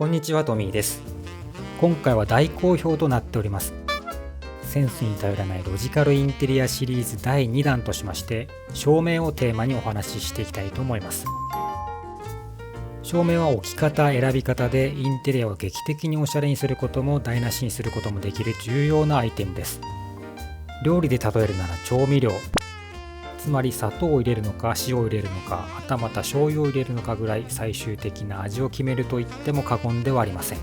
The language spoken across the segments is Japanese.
こんにちは、トミーです。今回は大好評となっておりますセンスに頼らないロジカルインテリアシリーズ第2弾としまして、照明をテーマにお話ししていきたいと思います。照明は置き方、選び方でインテリアを劇的におしゃれにすることも台無しにすることもできる重要なアイテムです。料理で例えるなら調味料、つまり砂糖を入れるのか塩を入れるのか、はたまた醤油を入れるのかぐらい最終的な味を決めると言っても過言ではありません。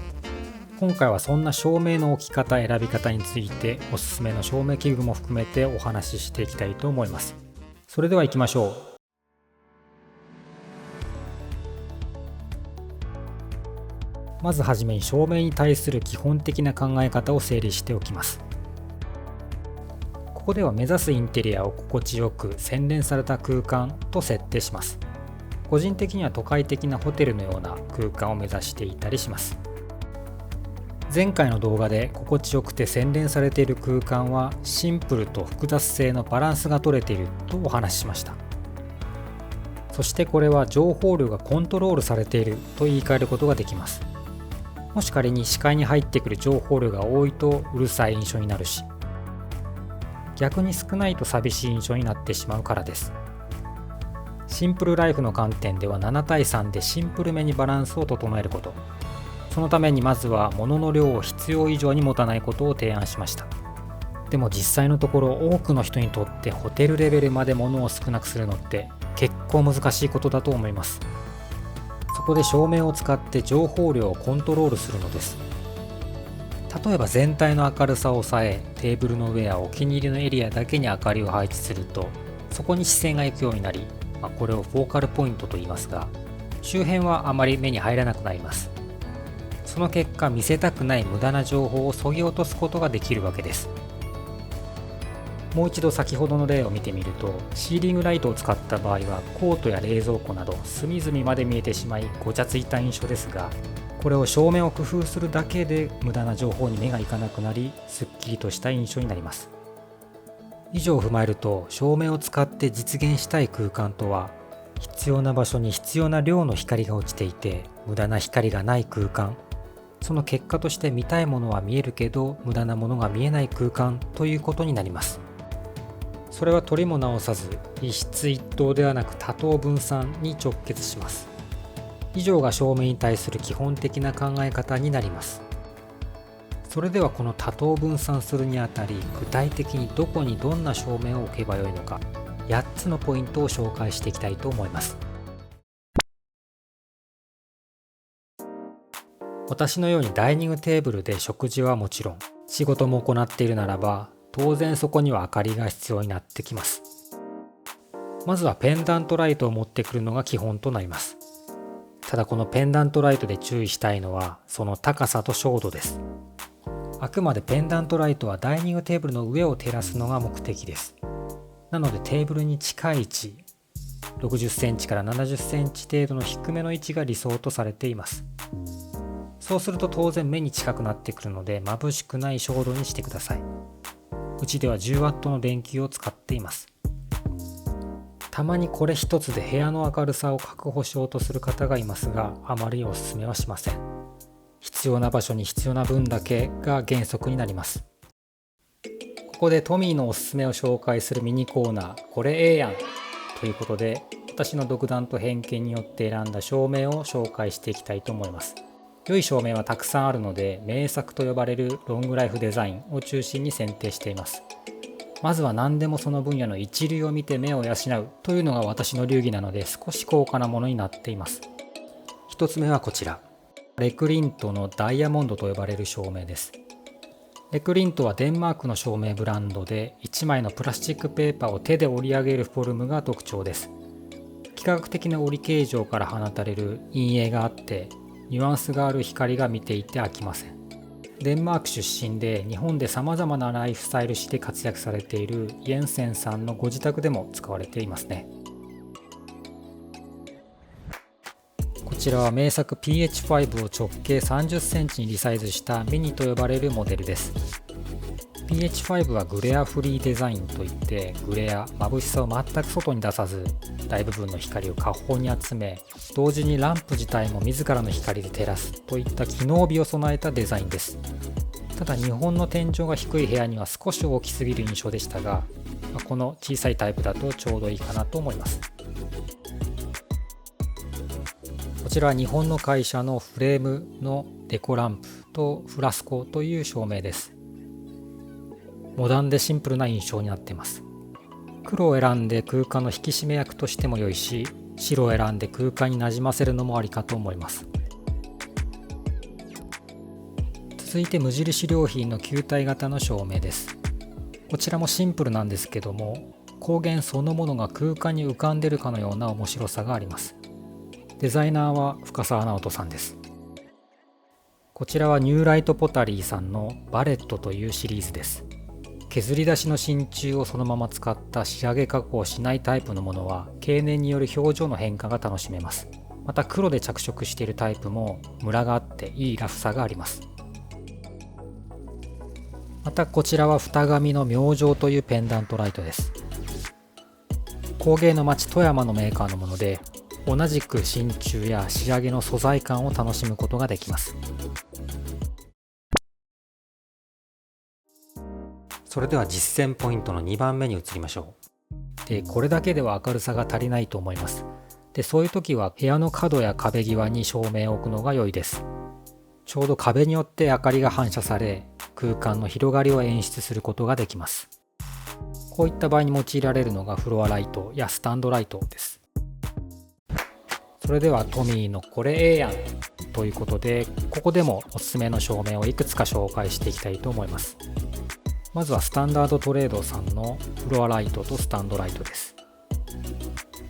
今回はそんな照明の置き方、選び方についておすすめの照明器具も含めてお話ししていきたいと思います。それでは行きましょう。まずはじめに照明に対する基本的な考え方を整理しておきます。ここでは目指すインテリアを心地よく洗練された空間と設定します。個人的には都会的なホテルのような空間を目指していたりします。前回の動画で心地よくて洗練されている空間はシンプルと複雑性のバランスが取れているとお話ししました。そしてこれは情報量がコントロールされていると言い換えることができます。もし仮に視界に入ってくる情報量が多いとうるさい印象になるし、逆に少ないと寂しい印象になってしまうからです。シンプルライフの観点では7対3でシンプルめにバランスを整えること。そのためにまずは物の量を必要以上に持たないことを提案しました。でも実際のところ多くの人にとってホテルレベルまで物を少なくするのって結構難しいことだと思います。そこで照明を使って情報量をコントロールするのです。例えば全体の明るさを抑え、テーブルの上やお気に入りのエリアだけに明かりを配置すると、そこに視線が行くようになり、これをフォーカルポイントと言いますが、周辺はあまり目に入らなくなります。その結果、見せたくない無駄な情報を削ぎ落とすことができるわけです。もう一度先ほどの例を見てみると、シーリングライトを使った場合はコートや冷蔵庫など隅々まで見えてしまいごちゃついた印象ですが、これを照明を工夫するだけで無駄な情報に目がいかなくなり、すっきりとした印象になります。以上を踏まえると、照明を使って実現したい空間とは、必要な場所に必要な量の光が落ちていて無駄な光がない空間、その結果として見たいものは見えるけど無駄なものが見えない空間ということになります。それは取りも直さず一室一棟ではなく多棟分散に直結します。以上が照明に対する基本的な考え方になります。それではこの多棟分散するにあたり、具体的にどこにどんな照明を置けばよいのか、8つのポイントを紹介していきたいと思います。私のようにダイニングテーブルで食事はもちろん、仕事も行っているならば、当然そこには明かりが必要になってきます。まずはペンダントライトを持ってくるのが基本となります。ただこのペンダントライトで注意したいのは、その高さと照度です。あくまでペンダントライトはダイニングテーブルの上を照らすのが目的です。なのでテーブルに近い位置、60センチから70センチ程度の低めの位置が理想とされています。そうすると当然目に近くなってくるので、眩しくない照度にしてください。うちでは 10W の電球を使っています。たまにこれ一つで部屋の明るさを確保しようとする方がいますが、あまりお勧めはしません。必要な場所に必要な分だけが原則になります。ここでトミーのおすすめを紹介するミニコーナー、これええやんということで、私の独断と偏見によって選んだ照明を紹介していきたいと思います。良い照明はたくさんあるので、名作と呼ばれるロングライフデザインを中心に選定しています。まずは何でもその分野の一流を見て目を養うというのが私の流儀なので、少し高価なものになっています。一つ目はこちら、レクリントのダイヤモンドと呼ばれる照明です。レクリントはデンマークの照明ブランドで、1枚のプラスチックペーパーを手で折り上げるフォルムが特徴です。幾何学的な折り形状から放たれる陰影があって、ニュアンスがある光が見ていて飽きません。デンマーク出身で日本で様々なライフスタイル誌で活躍されているイエンセンさんのご自宅でも使われていますね。こちらは名作 PH5 を直径30センチにリサイズしたミニと呼ばれるモデルです。PH5 はグレアフリーデザインといって、グレア、眩しさを全く外に出さず、大部分の光を下方に集め、同時にランプ自体も自らの光で照らすといった機能美を備えたデザインです。ただ日本の天井が低い部屋には少し大きすぎる印象でしたが、この小さいタイプだとちょうどいいかなと思います。こちらは日本の会社のフレームのデコランプとフラスコという照明です。モダンでシンプルな印象になっています。黒を選んで空間の引き締め役としても良いし、白を選んで空間になじませるのもありかと思います。続いて無印良品の球体型の照明です。こちらもシンプルなんですけども、光源そのものが空間に浮かんでるかのような面白さがあります。デザイナーは深澤直人さんです。こちらはニューライトポタリーさんのバレットというシリーズです。削り出しの真鍮をそのまま使った仕上げ加工をしないタイプのものは経年による表情の変化が楽しめます。また黒で着色しているタイプもムラがあっていいラフさがあります。またこちらは二紙の明星というペンダントライトです。工芸の町富山のメーカーのもので、同じく真鍮や仕上げの素材感を楽しむことができます。それでは実践ポイントの2番目に移りましょう。で、これだけでは明るさが足りないと思います。で、そういう時は部屋の角や壁際に照明を置くのが良いです。ちょうど壁によって明かりが反射され、空間の広がりを演出することができます。こういった場合に用いられるのがフロアライトやスタンドライトです。それではトミーのこれええやんということで、ここでもおすすめの照明をいくつか紹介していきたいと思います。まずはスタンダードトレードさんのフロアライトとスタンドライトです。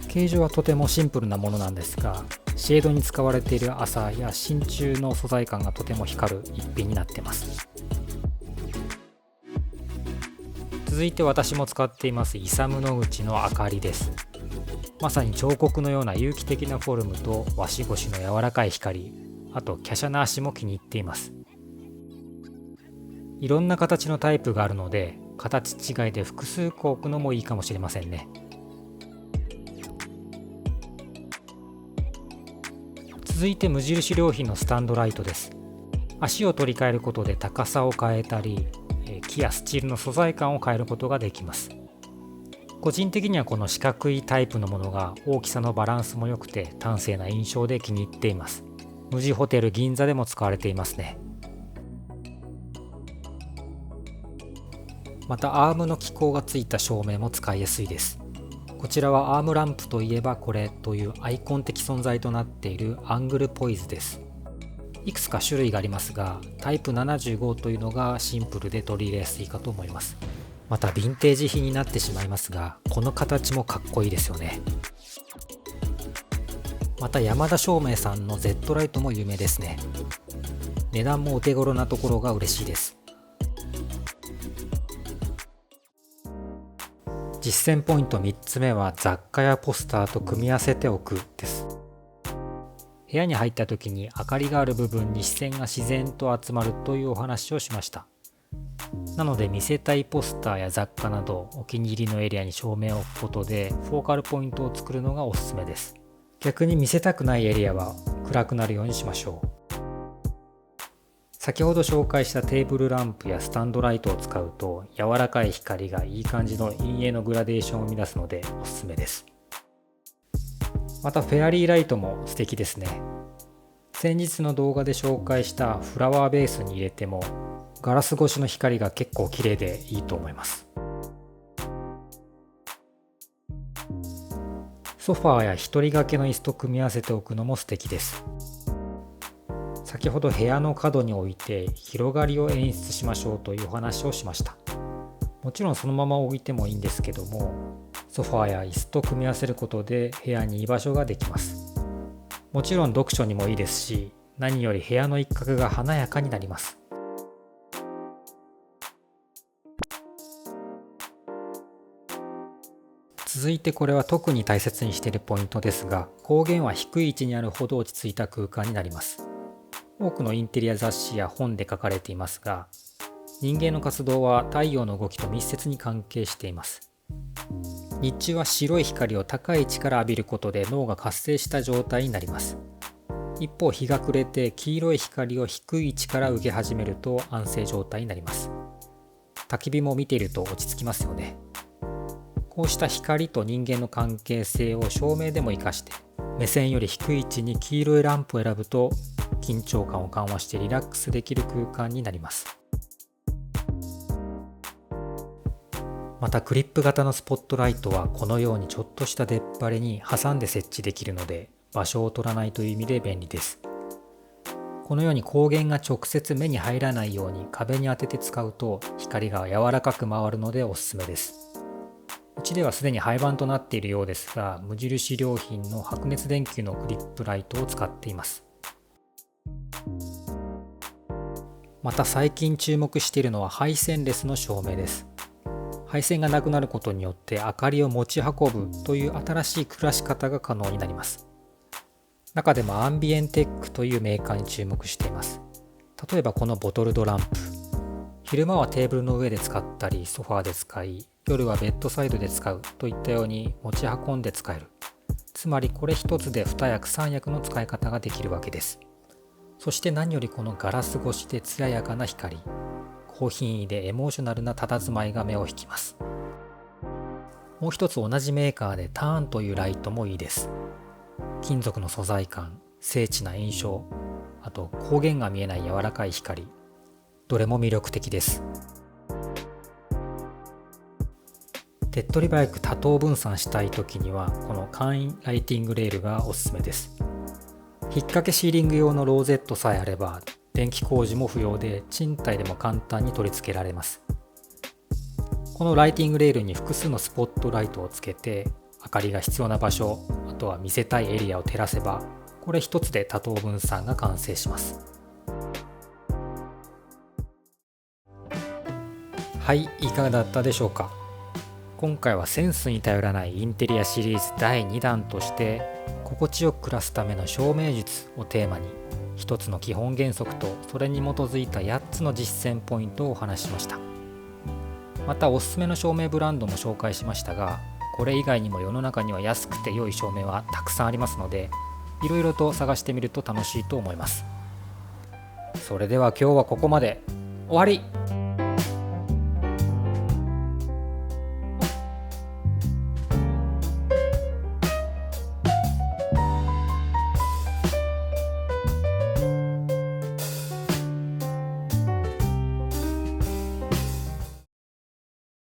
形状はとてもシンプルなものなんですが、シェードに使われている麻や真鍮の素材感がとても光る一品になっています。続いて私も使っていますイサム・ノグチの明かりです。まさに彫刻のような有機的なフォルムと和紙越しの柔らかい光、あと華奢な足も気に入っています。いろんな形のタイプがあるので、形違いで複数個置くのもいいかもしれませんね。続いて無印良品のスタンドライトです。足を取り替えることで高さを変えたり、木やスチールの素材感を変えることができます。個人的にはこの四角いタイプのものが大きさのバランスも良くて端正な印象で気に入っています。無地ホテル銀座でも使われていますね。またアームの機構がついた照明も使いやすいです。こちらはアームランプといえばこれというアイコン的存在となっているアングルポイズです。いくつか種類がありますが、タイプ75というのがシンプルで取り入れやすいかと思います。またヴィンテージ品になってしまいますが、この形もかっこいいですよね。また山田照明さんの Z ライトも有名ですね。値段もお手頃なところが嬉しいです。実践ポイント3つ目は雑貨やポスターと組み合わせておくです。部屋に入った時に明かりがある部分に視線が自然と集まるというお話をしました。なので見せたいポスターや雑貨などお気に入りのエリアに照明を置くことでフォーカルポイントを作るのがおすすめです。逆に見せたくないエリアは暗くなるようにしましょう。先ほど紹介したテーブルランプやスタンドライトを使うと柔らかい光がいい感じの陰影のグラデーションを生み出すのでおすすめです。またフェアリーライトも素敵ですね。先日の動画で紹介したフラワーベースに入れてもガラス越しの光が結構綺麗でいいと思います。ソファーや一人掛けの椅子と組み合わせておくのも素敵です。先ほど部屋の角に置いて広がりを演出しましょうというお話をしました。もちろんそのまま置いてもいいんですけども、ソファーや椅子と組み合わせることで部屋に居場所ができます。もちろん読書にもいいですし、何より部屋の一角が華やかになります。続いてこれは特に大切にしているポイントですが、光源は低い位置にあるほど落ち着いた空間になります。多くのインテリア雑誌や本で書かれていますが、人間の活動は太陽の動きと密接に関係しています。日中は白い光を高い位置から浴びることで脳が活性した状態になります。一方、日が暮れて黄色い光を低い位置から受け始めると安静状態になります。焚き火も見ていると落ち着きますよね。こうした光と人間の関係性を照明でも活かして、目線より低い位置に黄色いランプを選ぶと緊張感を緩和してリラックスできる空間になります。またクリップ型のスポットライトはこのようにちょっとした出っ張りに挟んで設置できるので、場所を取らないという意味で便利です。このように光源が直接目に入らないように壁に当てて使うと光が柔らかく回るのでおすすめです。うちではすでに廃盤となっているようですが、無印良品の白熱電球のクリップライトを使っています。また最近注目しているのは配線レスの照明です。配線がなくなることによって明かりを持ち運ぶという新しい暮らし方が可能になります。中でもアンビエンテックというメーカーに注目しています。例えばこのボトルドランプ、昼間はテーブルの上で使ったりソファーで使い、夜はベッドサイドで使うといったように持ち運んで使える。つまりこれ一つで2役3役の使い方ができるわけです。そして何よりこのガラス越しで艶やかな光、高品位でエモーショナルな佇まいが目を引きます。もう一つ同じメーカーでターンというライトもいいです。金属の素材感、精緻な印象、あと光源が見えない柔らかい光、どれも魅力的です。手っ取り早く多等分散したいときにはこの簡易ライティングレールがおすすめです。引っ掛けシーリング用のローゼットさえあれば電気工事も不要で賃貸でも簡単に取り付けられます。このライティングレールに複数のスポットライトをつけて明かりが必要な場所、あとは見せたいエリアを照らせば、これ一つで多等分散が完成します。はい、いかがだったでしょうか。今回はセンスに頼らないインテリアシリーズ第2弾として心地よく暮らすための照明術をテーマに一つの基本原則とそれに基づいた8つの実践ポイントをお話ししました。またおすすめの照明ブランドも紹介しましたが、これ以外にも世の中には安くて良い照明はたくさんありますので、いろいろと探してみると楽しいと思います。それでは今日はここまで。終わり。